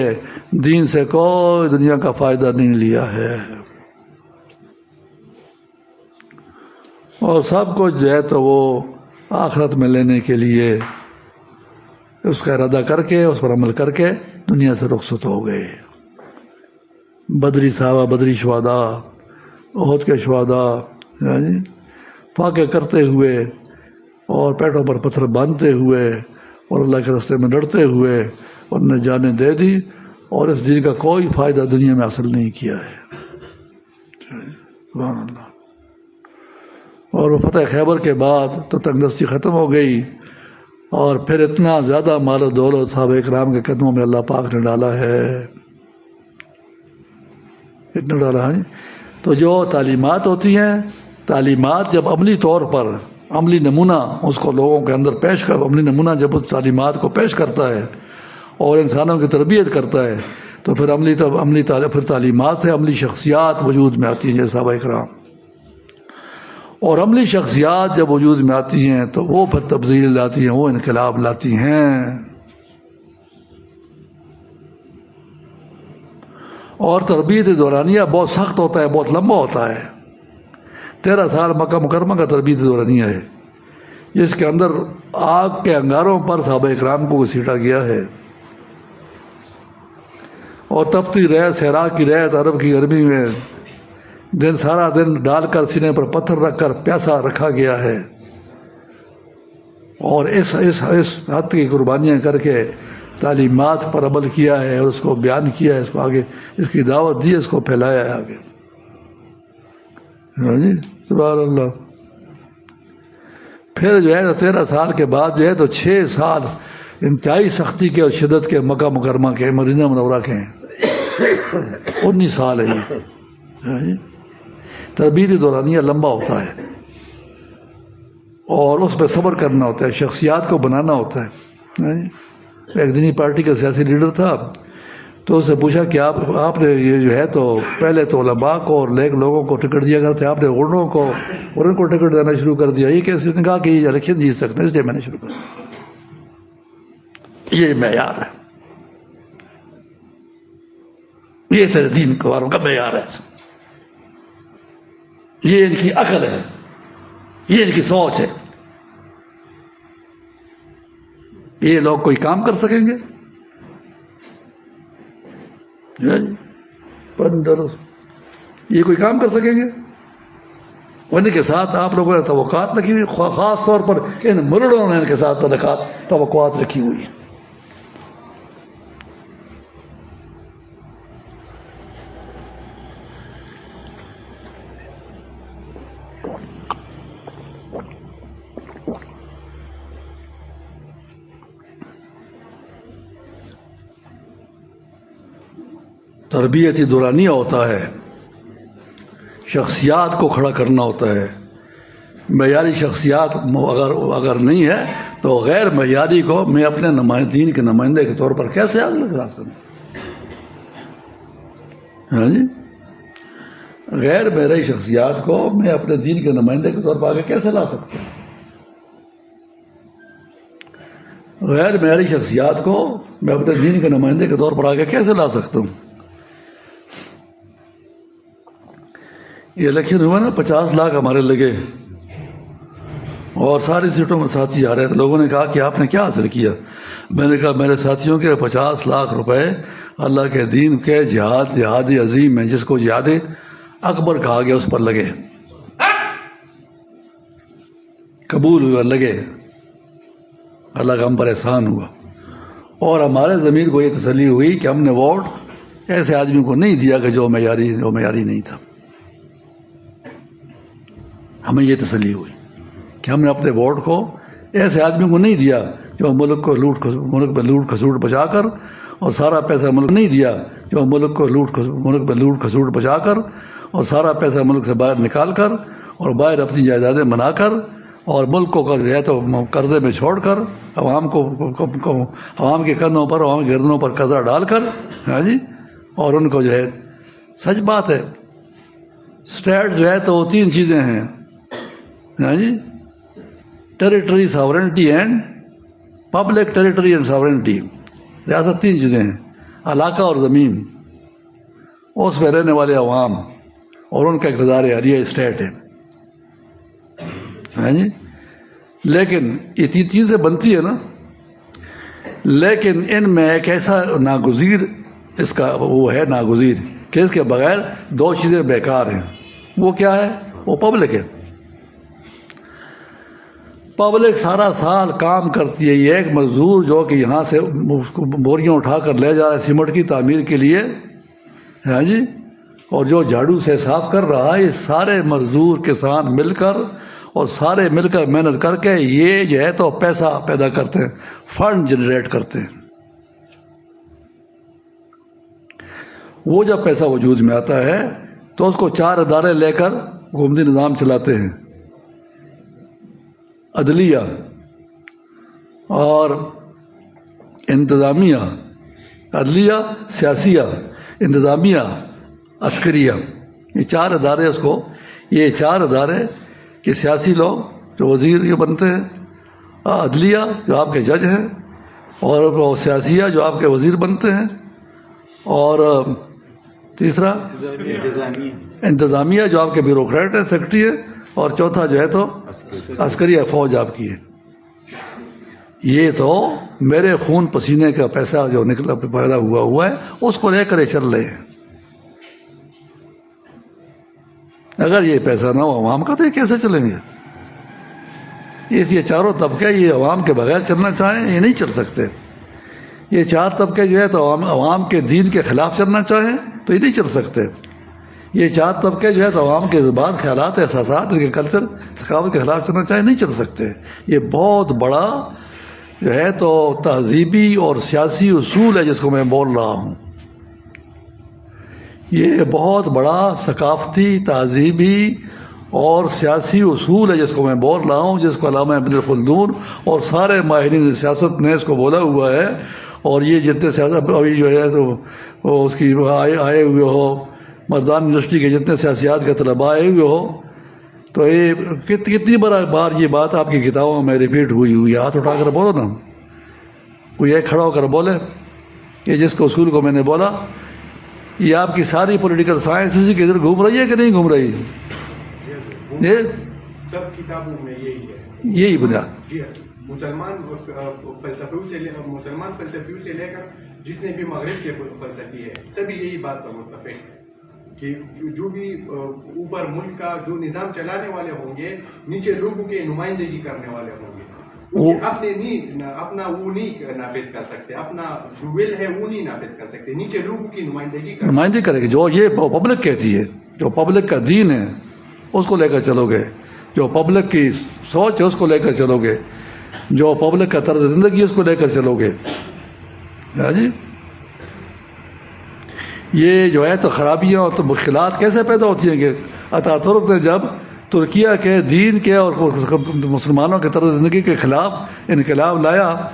Speaker 1: دین سے کوئی دنیا کا فائدہ نہیں لیا ہے، اور سب کچھ جو ہے تو وہ آخرت میں لینے کے لیے اس کا ارادہ کر کے اس پر عمل کر کے دنیا سے رخصت ہو گئے. بدری صحابہ، بدری شہداء، احد کے شہداء، یعنی فاقے کرتے ہوئے اور پیٹوں پر پتھر باندھتے ہوئے اور اللہ کے راستے میں لڑتے ہوئے انہوں نے جانیں دے دی، اور اس دین کا کوئی فائدہ دنیا میں حاصل نہیں کیا ہے. سبحان اللہ. اور وہ فتح خیبر کے بعد تو تنگ دستی ختم ہو گئی، اور پھر اتنا زیادہ مال و دولت صحابہ کرام کے قدموں میں اللہ پاک نے ڈالا ہے، اتنا ڈالا ہے. تو جو تعلیمات ہوتی ہیں، تعلیمات جب عملی طور پر عملی نمونہ اس کو لوگوں کے اندر پیش کر، عملی نمونہ جب اس تعلیمات کو پیش کرتا ہے اور انسانوں کی تربیت کرتا ہے، تو پھر پھر تعلیمات سے عملی شخصیات وجود میں آتی ہیں جیسے صحابہ کرام. اور عملی شخصیات جب وجود میں آتی ہیں تو وہ پھر تبدیلی لاتی ہیں، وہ انقلاب لاتی ہیں. اور تربیت دورانیہ بہت سخت ہوتا ہے، بہت لمبا ہوتا ہے. 13 سال مکہ مکرمہ کا تربیت دورانیہ ہے، جس کے اندر آگ کے انگاروں پر صحابہ اکرام کو گھسیٹا گیا ہے، اور تپتی ریت، صحرا کی ریت، عرب کی گرمی میں دن سارا دن ڈال کر سینے پر پتھر رکھ کر پیاسا رکھا گیا ہے، اور اس حد کی قربانیاں کر کے تعلیمات پر عمل کیا ہے اور اس کو بیان کیا ہے، اس کو آگے اس کی دعوت دی، اس کو پھیلایا ہے آگے. ہاں جی، سبحان اللہ. پھر جو ہے 13 سال کے بعد جو ہے تو 6 سال انتہائی سختی کے اور شدت کے مکہ مکرمہ کے، مدینہ منورہ کے ہیں. 19 سال ہے یہ. ہاں جی، تربیت دورانیہ لمبا ہوتا ہے، اور اس پہ صبر کرنا ہوتا ہے، شخصیات کو بنانا ہوتا ہے. ایک دینی پارٹی کا سیاسی لیڈر تھا، تو اس سے پوچھا کہ آپ نے یہ جو ہے تو پہلے تو علماء کو اور نیک لوگوں کو ٹکٹ دیا کرتے، آپ نے غرنوں کو ٹکٹ دینا شروع کر دیا، یہ کیسے؟ نے کہا کہ یہ الیکشن جیت سکتے ہیں، اس لیے میں نے شروع کر دیا. یہ معیار ہے، یہ تیرے دین والوں کا معیار ہے، یہ ان کی عقل ہے، یہ ان کی سوچ ہے. یہ لوگ کوئی کام کر سکیں گے؟ یہ کوئی کام کر سکیں گے؟ ان کے ساتھ آپ لوگوں نے توقعات رکھی ہوئی، خاص طور پر ان ملڑوں نے ان کے ساتھ توقعات رکھی ہوئی. تربیتی دورانیہ ہوتا ہے، شخصیات کو کھڑا کرنا ہوتا ہے. معیاری شخصیات اگر نہیں ہے تو غیر معیاری کو میں اپنے دین کے نمائندے کے طور پر کیسے آگے لگا سکوں؟ ہاں جی، غیر معیاری شخصیات کو میں اپنے دین کے نمائندے کے طور پر آگے کیسے لا سکتا ہوں؟ غیر معیاری شخصیات کو میں اپنے دین کے نمائندے کے طور پر آگے کیسے لا سکتا ہوں؟ یہ الیکشن ہوا نا، 50 لاکھ ہمارے لگے اور ساری سیٹوں میں ساتھی آ رہے تھے. لوگوں نے کہا کہ آپ نے کیا حاصل کیا؟ میں نے کہا میرے ساتھیوں کے 50 لاکھ روپے اللہ کے دین کے جہاد عظیم میں، جس کو جہاد اکبر کہا گیا، اس پر لگے، قبول ہوا، لگے، اللہ کا ہم پر احسان ہوا. اور ہمارے ضمیر کو یہ تسلی ہوئی کہ ہم نے ووٹ ایسے آدمی کو نہیں دیا کہ جو معیاری نہیں تھا. ہمیں یہ تسلی ہوئی. کہ ہم نے اپنے ووٹ کو ایسے آدمی کو نہیں دیا جو ملک میں لوٹ کھسوٹ بچا کر اور سارا پیسہ ملک نہیں دیا جو ملک میں لوٹ کھسوٹ بچا کر اور سارا پیسہ ملک سے باہر نکال کر اور باہر اپنی جائیدادیں بنا کر اور ملک کو جو ہے تو قرضے میں چھوڑ کر عوام کے کندھوں پر عوام کی گردنوں پر قرضہ ڈال کر ہاں جی اور ان کو جو ہے سچ بات ہے اسٹیٹ جو ہے تو وہ 3 چیزیں ہیں ہاں جی territory sovereignty and public territory and sovereignty ریاست 3 چیزیں ہیں علاقہ اور زمین اس میں رہنے والے عوام اور ان کا اقتدار عالیہ اسٹیٹ ہے ہاں جی لیکن یہ 3 چیزیں بنتی ہے نا لیکن ان میں ایک ایسا ناگزیر اس کا وہ ہے ناگزیر کہ اس کے بغیر 2 چیزیں بیکار ہیں وہ کیا ہے وہ پبلک ہے پبلک سارا سال کام کرتی ہے یہ ایک مزدور جو کہ یہاں سے بوریاں اٹھا کر لے جا رہا ہے سیمنٹ کی تعمیر کے لیے ہاں جی اور جو جھاڑو سے صاف کر رہا ہے یہ سارے مزدور کسان مل کر اور سارے مل کر محنت کر کے یہ جو ہے تو پیسہ پیدا کرتے ہیں فنڈ جنریٹ کرتے ہیں وہ جب پیسہ وجود میں آتا ہے تو اس کو 4 ادارے لے کر حکومتی نظام چلاتے ہیں عدلیہ اور انتظامیہ عدلیہ سیاسیہ انتظامیہ عسکریہ یہ 4 ادارے اس کو یہ 4 ادارے کہ سیاسی لوگ جو وزیر یہ بنتے ہیں عدلیہ جو آپ کے جج ہیں اور سیاسیہ جو آپ کے وزیر بنتے ہیں اور تیسرا انتظامیہ جو آپ کے بیوروکریٹ ہے سیکرٹری ہے اور چوتھا جو ہے تو عسکری فوج آپ کی ہے یہ تو میرے خون پسینے کا پیسہ جو نکلا پیدا ہوا ہے اس کو لے کر یہ چل رہے ہیں اگر یہ پیسہ نہ ہو عوام کا تو یہ کیسے چلیں گے یہ چاروں طبقے یہ عوام کے بغیر چلنا چاہیں یہ نہیں چل سکتے یہ 4 طبقے جو ہے تو عوام کے دین کے خلاف چلنا چاہیں تو یہ نہیں چل سکتے یہ 4 طبقے جو ہے تو عوام کے جذبات خیالات احساسات ان کے کلچر ثقافت کے خلاف چلنا چاہیں نہیں چل سکتے یہ بہت بڑا جو ہے تو تہذیبی اور سیاسی اصول ہے جس کو میں بول رہا ہوں یہ بہت بڑا ثقافتی تہذیبی اور سیاسی اصول ہے جس کو میں بول رہا ہوں جس کو علامہ ابن خلدون اور سارے ماہرین سیاست نے اس کو بولا ہوا ہے اور یہ جتنے سیاست ابھی جو ہے تو اس کی آئے ہوئے ہو مردان یونیورسٹی کے جتنے سیاسیات کے طلباء آئے ہوئے ہو تو یہ کتنی بار یہ بات آپ کی کتابوں میں ریپیٹ ہوئی ہاتھ اٹھا کر بولو نا کوئی ایک کھڑا ہو کر بولے کہ جس کو اصول کو میں نے بولا یہ آپ کی ساری پولیٹیکل سائنس اسی کے ادھر گھوم رہی ہے کہ نہیں گھوم رہی یہ
Speaker 2: سب کتابوں میں
Speaker 1: یہی بنیاد
Speaker 2: جی مسلمان فلسفیوں سے لے کر جتنے بھی مغرب کے فلسفی ہے سبھی یہی بات پر متفق کہ جو بھی اوپر ملک کا جو نظام چلانے والے ہوں گے نیچے لوگوں کے نمائندگی کرنے والے ہوں گے اپنا وہ نہیں نافذ کر سکتے اپنا جو ول ہے وہ نہیں نافذ کر سکتے نیچے لوگوں کی نمائندگی
Speaker 1: کرے گی جو یہ پبلک کہتی ہے جو پبلک کا دین ہے اس کو لے کر چلو گے جو پبلک کی سوچ ہے اس کو لے کر چلو گے جو پبلک کا طرز زندگی اس کو لے کر چلو گے جی یہ جو ہے تو خرابیاں اور تو مشکلات کیسے پیدا ہوتی ہیں کہ اتا ترک نے جب ترکیہ کے دین کے اور مسلمانوں کے طرز زندگی کے خلاف انقلاب لایا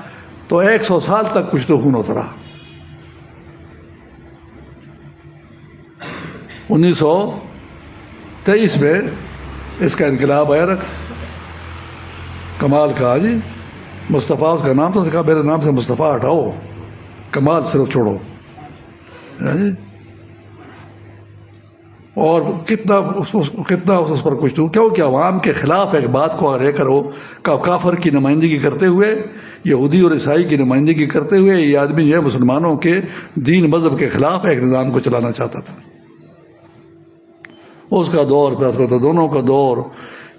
Speaker 1: تو 100 سال تک کچھ تو خون ہوتا رہا 1923 میں اس کا انقلاب آیا رکھ کمال کا جی مصطفیٰ اس کا نام تو کہا میرے نام سے مصطفیٰ ہٹاؤ کمال صرف چھوڑو جی اور کتنا اس پر کچھ تو کیونکہ عوام کے خلاف ایک بات کو لے کر ہو کافر کی نمائندگی کرتے ہوئے یہودی اور عیسائی کی نمائندگی کرتے ہوئے یہ آدمی جو ہے مسلمانوں کے دین مذہب کے خلاف ایک نظام کو چلانا چاہتا تھا اس کا دور پھر دونوں کا دور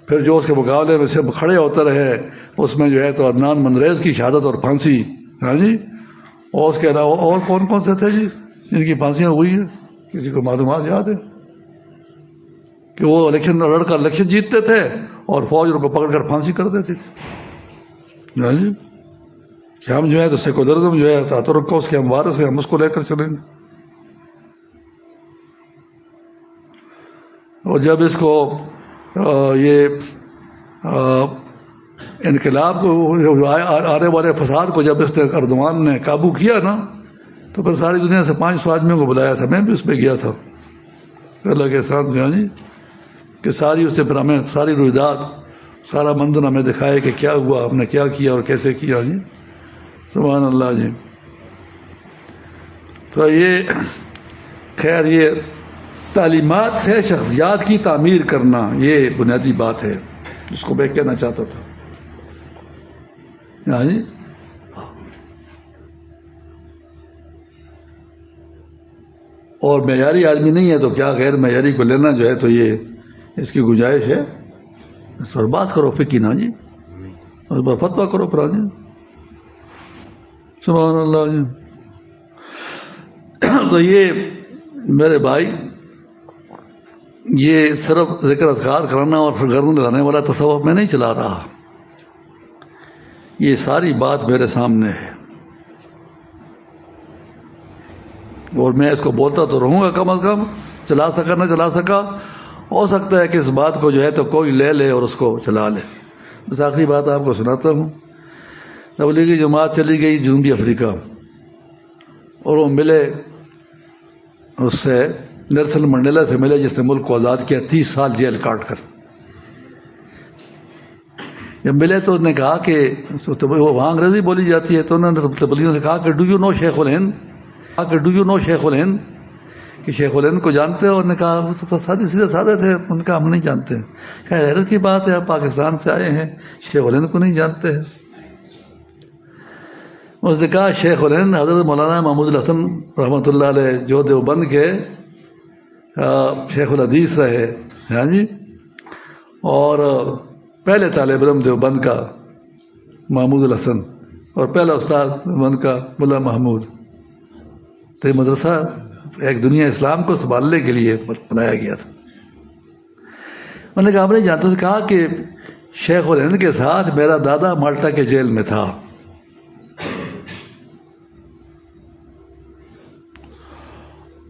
Speaker 1: پھر جو اس کے مقابلے میں سے کھڑے ہوتے رہے اس میں جو ہے تو عدنان منریز کی شہادت اور پھانسی ہاں جی اور اس کے علاوہ اور کون کون سے تھے جی جن کی پھانسیاں ہوئی ہیں کسی کو معلومات یاد ہے کہ وہ لڑکا الیکشن جیتتے تھے اور فوج ان کو پکڑ کر پھانسی کر دیتی تھی. جی کہ ہم جو ہے تو سیکولرزم جو ہے تاترک کا اس کے ہم وارث ہیں، ہم اس کو لے کر چلیں گے. اور جب اس کو یہ انقلاب کو آنے والے فساد کو جب اس نے اردوان نے قابو کیا نا، تو پھر ساری دنیا سے 500 آدمیوں کو بلایا تھا. میں بھی اس پہ گیا تھا اللہ کے احسان سے. جی کہ ساری اس نے پھر ہمیں ساری رویداد، سارا منظر ہمیں دکھائے کہ کیا ہوا، ہم نے کیا کیا اور کیسے کیا. جی سبحان اللہ. جی تو یہ خیر یہ تعلیمات سے شخصیات کی تعمیر کرنا یہ بنیادی بات ہے جس کو میں کہنا چاہتا تھا. جی اور معیاری آدمی نہیں ہے تو کیا غیر معیاری کو لینا جو ہے تو یہ اس کی گنجائش ہے. اس پر بات کرو فقہ نا جی، اس پر فتویٰ کرو پھر. جی سبحان اللہ. جی تو یہ میرے بھائی یہ صرف ذکر اذکار کرانا اور پھر گردن لانے والا تصوف میں نہیں چلا رہا. یہ ساری بات میرے سامنے ہے اور میں اس کو بولتا تو رہوں گا کم از کم. چلا سکا نہ چلا سکا، ہو سکتا ہے کہ اس بات کو جو ہے تو کوئی لے لے اور اس کو چلا لے. بس آخری بات آپ کو سناتا ہوں. تبلیغی جماعت چلی گئی جنوبی افریقہ اور وہ ملے اس سے نیلسن منڈیلا سے ملے جس نے ملک کو آزاد کیا 30 سال جیل کاٹ کر. جب ملے تو انہوں نے کہا کہ وہاں انگریزی بولی جاتی ہے تو انہوں نے تبلیغیوں سے کہا کہ ڈو یو نو شیخ الہند، شیخ الہند کہ شیخ الہند کو جانتے ہو؟ انہوں نے کہا سادے سیدھے سادے تھے. ان کا ہم نہیں جانتے. خیر حیرت کی بات ہے آپ پاکستان سے آئے ہیں شیخ الہند کو نہیں جانتے ہیں. اس نے کہا شیخ الہند حضرت مولانا محمود الحسن رحمۃ اللہ علیہ جو دیوبند کے شیخ الحدیث رہے. ہاں جی اور پہلے طالب علم دیوبند کا محمود الحسن اور پہلا استاد دیوبند کا ملا محمود. تو یہ مدرسہ ایک دنیا اسلام کو سنبھالنے کے لیے بنایا گیا تھا. میں نے کہا آپ نہیں جانتے. اس نے کہا کہ شیخ الہند کے ساتھ میرا دادا مالٹا کے جیل میں تھا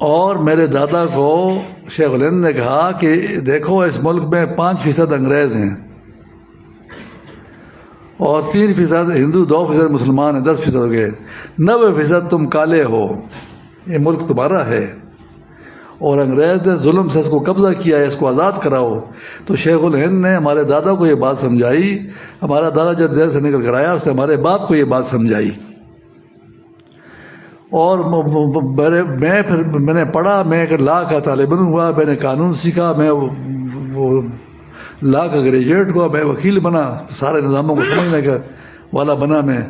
Speaker 1: اور میرے دادا کو شیخ الہند نے کہا کہ دیکھو اس ملک میں 5% انگریز ہیں اور 3% ہندو، 2% مسلمان ہیں، 10% ہو گئے، 90% تم کالے ہو. یہ ملک تمہارا ہے اور انگریز نے ظلم سے اس کو قبضہ کیا ہے، اس کو آزاد کراؤ. تو شیخ الہند نے ہمارے دادا کو یہ بات سمجھائی. ہمارا دادا جب جیل سے نکل کر آیا اس نے ہمارے باپ کو یہ بات سمجھائی اور میں نے پڑھا. میں ایک لا کا طالب علم ہوا، میں نے قانون سیکھا، میں وہ لا کا گریجویٹ ہوا، میں وکیل بنا، سارے نظاموں کو سمجھنے کا والا بنا میں.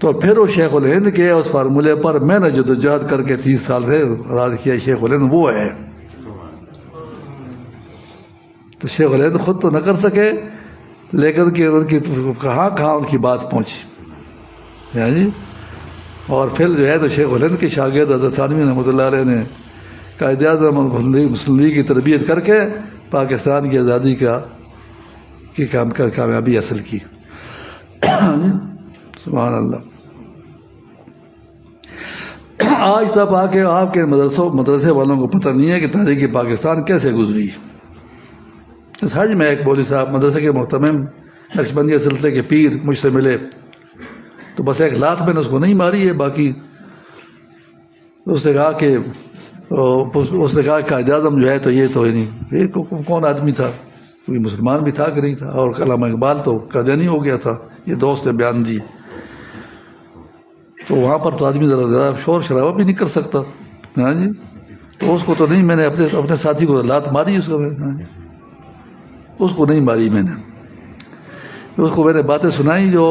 Speaker 1: تو پھر وہ شیخ الہند کے اس فارمولے پر میں نے جدوجہد کر کے 30 سال سے آزاد کیا. شیخ الہند وہ ہے. تو شیخ الہند خود تو نہ کر سکے لیکن کہ ان کی کہاں ان کی بات پہنچی. جی اور پھر جو ہے تو شیخ الہند کے شاگرد حضرت تھانوی رحمۃ اللہ علیہ نے قائد اعظم مسلم لیگ کی تربیت کر کے پاکستان کی آزادی کی کامیابی حاصل کی. سبحان اللہ. آج تک آپ کے مدرسے والوں کو پتہ نہیں ہے کہ تاریخ پاکستان کیسے گزری. اس حج میں ایک مولوی صاحب مدرسے کے محتمم نقشبندیہ سلسلے کے پیر مجھ سے ملے تو بس ایک لات میں نے اس کو نہیں ماری ہے. باقی اس نے کہا کہ قائد اعظم جو ہے تو یہ تو نہیں، یہ کون آدمی تھا، کوئی مسلمان بھی تھا کہ نہیں تھا، اور علامہ اقبال تو قادیانی ہو گیا تھا. یہ دوست نے بیان دی. تو وہاں پر تو آدمی ذرا شور شرابہ بھی نہیں کر سکتا. ہاں جی تو اس کو تو نہیں، میں نے اپنے ساتھی کو لات ماری. اس کو نہیں ماری میں نے. اس کو میں نے باتیں سنائی جو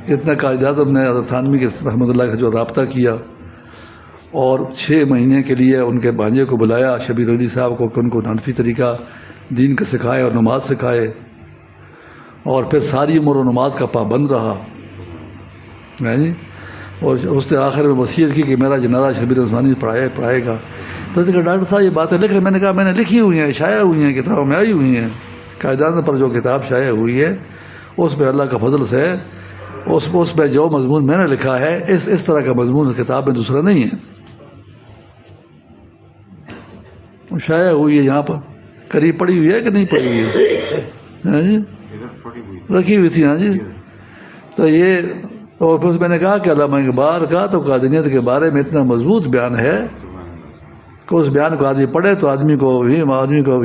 Speaker 1: اتنا قائد اعظم نے حضرت تھانوی کے رحمۃ اللہ کا جو رابطہ کیا اور 6 مہینے کے لیے ان کے بھانجے کو بلایا شبیر علی صاحب کو کہ ان کو حنفی طریقہ دین کا سکھائے اور نماز سکھائے اور پھر ساری عمر و نماز کا پابند رہا. جی اور اس نے آخر میں وصیت کی کہ میرا جنازہ شبیر عثمانی پڑھائے گا. تو اس کے ڈاکٹر صاحب یہ باتیں لکھ رہے. میں نے کہا میں نے لکھی ہوئی ہیں, شائع ہوئی ہیں, کتابوں میں آئی ہوئی ہیں. قائدانہ پر جو کتاب شائع ہوئی ہے اس پہ اللہ کا فضل سے اس پہ جو مضمون میں نے لکھا ہے اس طرح کا مضمون اس کتاب میں دوسرا نہیں ہے. شائع ہوئی ہے یہاں پر, قریب پڑی ہوئی ہے کہ نہیں پڑی ہوئی ہے؟ ہاں جی, رکھی ہوئی تھی. ہاں جی. تو یہ اور پھر میں نے کہا کہ علامہ اقبال کا تو قادیانیت کے بارے میں اتنا مضبوط بیان ہے کہ اس بیان کو آدمی پڑھے تو آدمی کو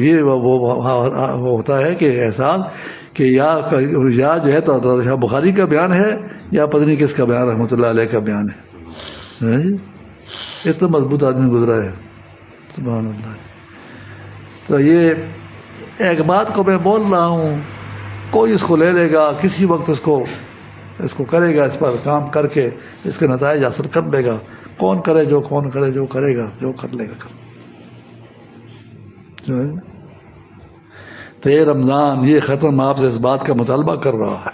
Speaker 1: یہ وہ ہوتا ہے کہ احساس کہ یا جو ہے تو شاہ بخاری کا بیان ہے یا پتنی کس کا بیان رحمۃ اللہ علیہ کا بیان ہے. اتنا مضبوط آدمی گزرا ہے, سبحان اللہ. تو یہ ایک بات کو میں بول رہا ہوں, کوئی اس کو لے لے گا, کسی وقت اس کو کرے گا, اس پر کام کر کے اس کے نتائج حاصل کر لے گا. کون کرے جو کرے گا, جو کر لے گا. تو یہ رمضان یہ ختم آپ سے اس بات کا مطالبہ کر رہا ہے.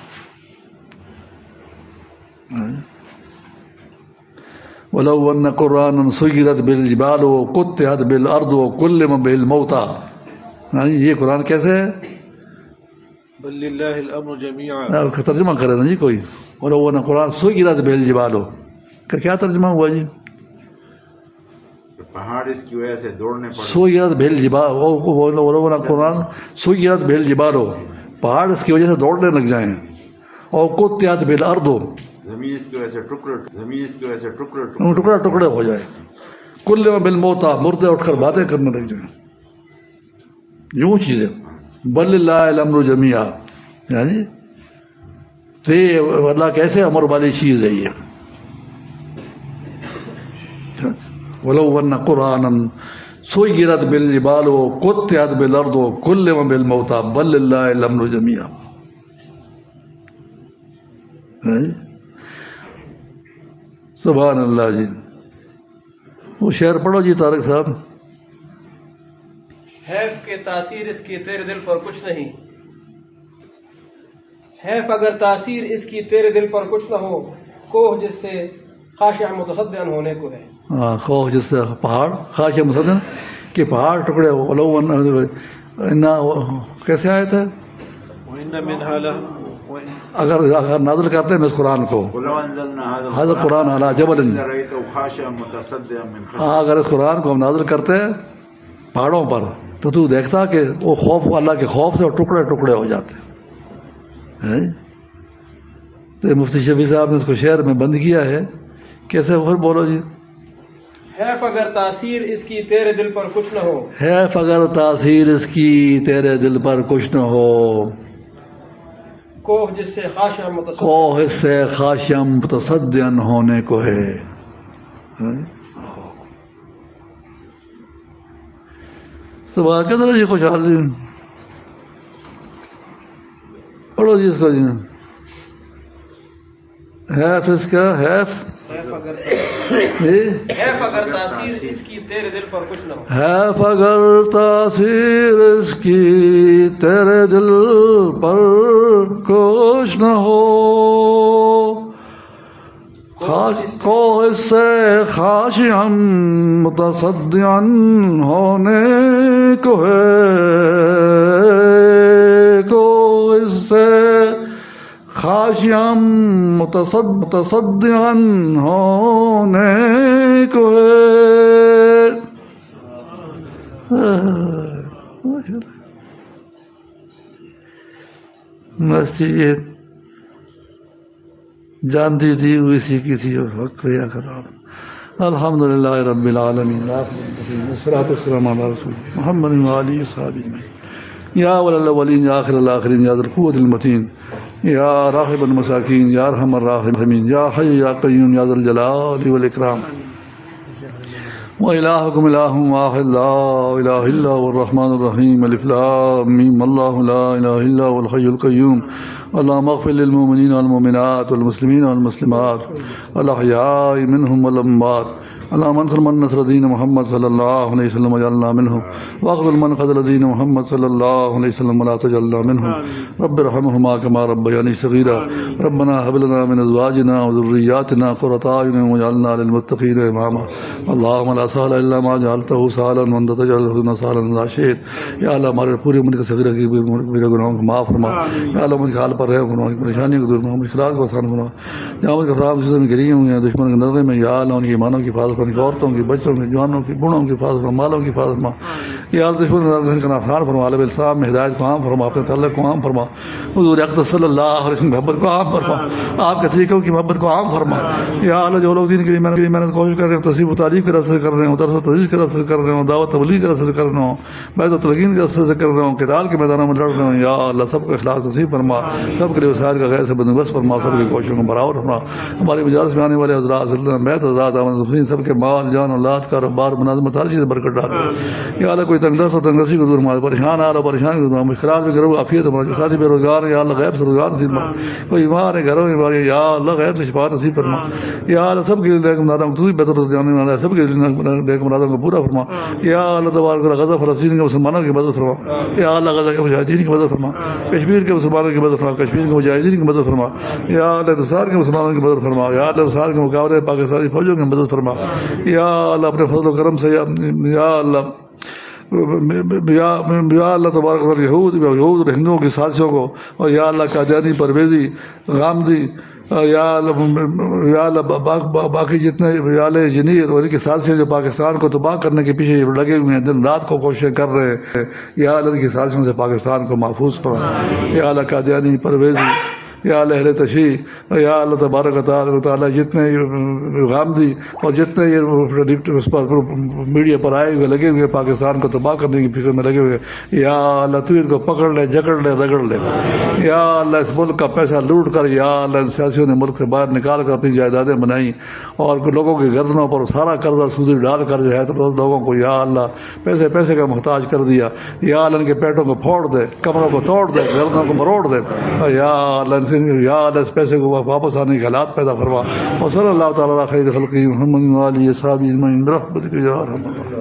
Speaker 1: وَلَوْ أَنَّ قُرْآنًا سُيِّرَتْ بِالْجِبَالُ وَقُطِّعَتْ بِالْأَرْضُ وَكُلِّمَ بِهِ الْمَوْتَى. یہ قرآن کیسے ہے؟
Speaker 3: بل للہ الامر جمیعا.
Speaker 1: اس کا ترجمہ کرے نا جی کوئی. وَلَوْ أَنَّ قُرْآنًا سُيِّرَتْ بِالْجِبَالُ کا کیا ترجمہ ہوا جی؟
Speaker 4: پہاڑ اس کی وجہ سے دوڑنے پڑے.
Speaker 1: سُيِّرَتْ بِالْجِبَالُ, وَلَوْ أَنَّ قُرْآنًا سُيِّرَتْ بِالْجِبَالُ, پہاڑ اس کی وجہ سے دوڑنے لگ جائیں. اور قُطِّعَتْ بِالْأَرْضُ,
Speaker 4: زمین اس کی وجہ سے
Speaker 1: ٹکڑے ہو جائے. کُلِّمَ بِالْمَوْتَى, مردے اٹھ کر باتیں کرنے لگ جائیں. یوں چیزیں. بل للہ الامر جمیعا, یعنی تو یہ اللہ کیسے امر والی چیز ہے یہ. وَلَوْ أَنَّ قُرْآنًا سُيِّرَتْ بِالْجِبَالُ وَقُطِّعَتْ بِالْأَرْضُ وَكُلِّمَ بِالْمَوْتَى بل للہ الامر جمیعا. سبحان اللہ جی. وہ شعر پڑھو جی طارق صاحب.
Speaker 3: حیف کے تاثیر اس کی تیرے دل پر کچھ نہیں, حیف اگر تاثیر اس کی تیرے دل پر کچھ نہ ہو, کوہ جس سے خاشع متصدعن ہونے کو ہے.
Speaker 1: ہاں, کوہ جس سے پہاڑ, خاشع متصدعن کہ پہاڑ ٹکڑے ہو. کیسے آئے تھے؟
Speaker 3: وَإِنَّ مِنْهَا لَهُ,
Speaker 1: اگر نازل کرتے ہیں اس قرآن کو, حضرت قرآن علی جبل, اگر اس قرآن کو ہم نازل کرتے ہیں پہاڑوں پر تو دیکھتا کہ وہ خوف, اللہ کے خوف سے ٹکڑے ٹکڑے ہو جاتے. تو مفتی شفیع صاحب نے اس کو شعر میں بند کیا ہے. کیسے پھر بولو جی.
Speaker 3: حیف اگر تاثیر اس کی تیرے دل پر کچھ نہ ہو,
Speaker 1: حیف اگر تاثیر اس کی تیرے دل پر کچھ نہ ہو,
Speaker 3: کوہ جس سے خاشع متصدعن,
Speaker 1: کوہ اس سے خاشع متصدعن ہونے کو ہے. صبح کے اندر جی خوشحال جی. پڑھو جی اس کو جی. حیف اس کا, حیف
Speaker 3: اگر تاثیر اس کی تیرے دل پر کچھ نہ ہو,
Speaker 1: حیف اگر تاثیر اس کی تیرے دل پر کچھ نہ ہو, کو اس سے خاشعا متصدعا ہونے کو ہے, کو اس سے خاشعا متصدعا ہونے کو ہے. مسجد جانتی تھی اسی کی تھی اور وقت یا کرا. الحمدللہ رب العالمین, والصلاۃ والسلام علی رسول محمد وآلہ وصحبہ اجمعین. یا اول الاولین یا آخر الاخرین یا ذی القوۃ المتین یا راحم المساکین یا ارحم الراحمین یا حی یا قیوم یا ذا الجلال والاکرام. وإلهكم إله واحد لا إله إلا هو الرحمن الرحيم. الف لام میم. الله لا إله إلا هو الحي القيوم. اللهم اغفر للمؤمنين والمؤمنات والمسلمين والمسلمات الأحياء منهم والأموات اللهم انصر من نصر دين محمد صلى الله عليه وسلم واجعلنا منهم واخذل من خذل دين محمد صلى الله عليه وسلم ولا تجعلنا منهم رب ارحمهما كما ربياني صغيرا ربنا هب لنا من ازواجنا وذرياتنا قرة اعين واجعلنا للمتقين اماما اللهم لا سهل الا ما جعلته سهلا وانت تجعل الحزن سهلا اذا شئت یا اللہ ہمارے پوری عمر کے صغیرہ کی میرے گناہوں کو معاف فرما یا اللہ مجھ کے حال پر رحم فرما پریشانی کو دور فرما اخلاص کو آسان فرما جہاں مجھ کے خراب چیزوں میں گری ہوئی ہیں دشمن کے نظر میں یا اللہ ان کی ایمانوں کی حفاظت فرما عورتوں کی بچوں کی جوانوں کی بوڑھوں کی حفاظت فرما مالوں کی حفاظت فرما یا اللہ دشمن کا آسان فرما عالم السلام میں ہدایت کو عام فرما اپنے تعلق کو عام فرما حضور اقدس صلی اللہ علیہ وسلم کی محبت کو عام فرما آپ کے طریقوں کی محبت کو عام فرما یا اللہ جو لوگ دین کے لیے محنت کوشش کر رہے ہیں تصحیح و تعریف کے راستے سے کر رہے ہوں درس و تدریس کے راستے سے کر رہے ہوں دعوت تبلیغ کے راستے سے کر رہے ہوں بیعت و تلقین کے راستے سے کر رہے ہوں قتال کے میدانوں میں لڑ رہے ہوں یا اللہ سب کو اخلاص نصیب فرما سب کے لیے وسائل کا غیر سے بندوبست فرما سب کی کوششوں کو برابر فرما ہماری مجالس میں آنے والے حضرات بیت حضرات آمن سب کے مال جان اولاد کاروبار ملازمت ہر چیز برکت ڈال یا اللہ کوئی تنگ دست و تنگ دستی کو دور فرما پریشان آ رہا پریشان کو دور مشکلات میں گرو عافیت ہمارا جو ساتھی بے روزگار ہیں یا اللہ غیب سے روزگار نصیب فرما کوئی بیمار ہے گھروں میں بیماری یا اللہ غیب سے شفا نصیب فرما یا اللہ سب کے لیے مرادوں کو تو ہی بہتر جاننے والا ہے سب کے لیے مرادوں کو پورا فرما یا اللہ تبارک و تعالی غزہ فلسطین کے مسلمانوں کی مدد فرما یا اللہ غزہ کے مجاہدین کی مدد فرما کشمیر کے مسلمانوں کی مدد فرما کشمیر کے مجاہدین کی مدد فرما یا اللہ ہندوستان کے مسلمانوں کی مدد فرما یا اللہ ہندوستان کے مقابلے پاکستانی فوجوں کی مدد فرما یا اللہ اپنے فضل و کرم سے یا اللہ یا اللہ تبارک و تعالی یہود اور ہندوؤں کی سازشوں کو اور یا اللہ قادیانی پرویزی غامدی یا اللہ باقی جتنے ریالے جنیر اور ان کی سازشیں جو پاکستان کو تباہ کرنے کے پیچھے لگے ہوئے ہیں دن رات کو کوششیں کر رہے ہیں یا اللہ ان کی سازشوں سے پاکستان کو محفوظ فرما یا اللہ قادیانی پرویزی یا اللہ اہل تشیع یا اللہ تبارک و تعالی جتنے غامدی اور جتنے میڈیا پر آئے ہوئے لگے ہوئے پاکستان کو تباہ کرنے کی فکر میں لگے ہوئے یا اللہ تو ان کو پکڑ لے جکڑ لے رگڑ لے یا اللہ اس ملک کا پیسہ لوٹ کر یا اللہ ان سیاسیوں نے ملک سے باہر نکال کر اپنی جائیدادیں بنائیں اور لوگوں کی گردنوں پر سارا قرضہ سودی ڈال کر جو ہے تو لوگوں کو یا اللہ پیسے کا محتاج کر دیا یا اللہ ان کے پیٹوں کو پھوڑ دے کمروں کو توڑ دے گردنوں کو مروڑ دے یا اللہ یا اللہ اس پیسے کو واپس آنے کے حالات پیدا فرما اور صلی اللہ تعالیٰ خیر خلقی محمد علیہ صحابی برحمتک یا ارحم الراحمین.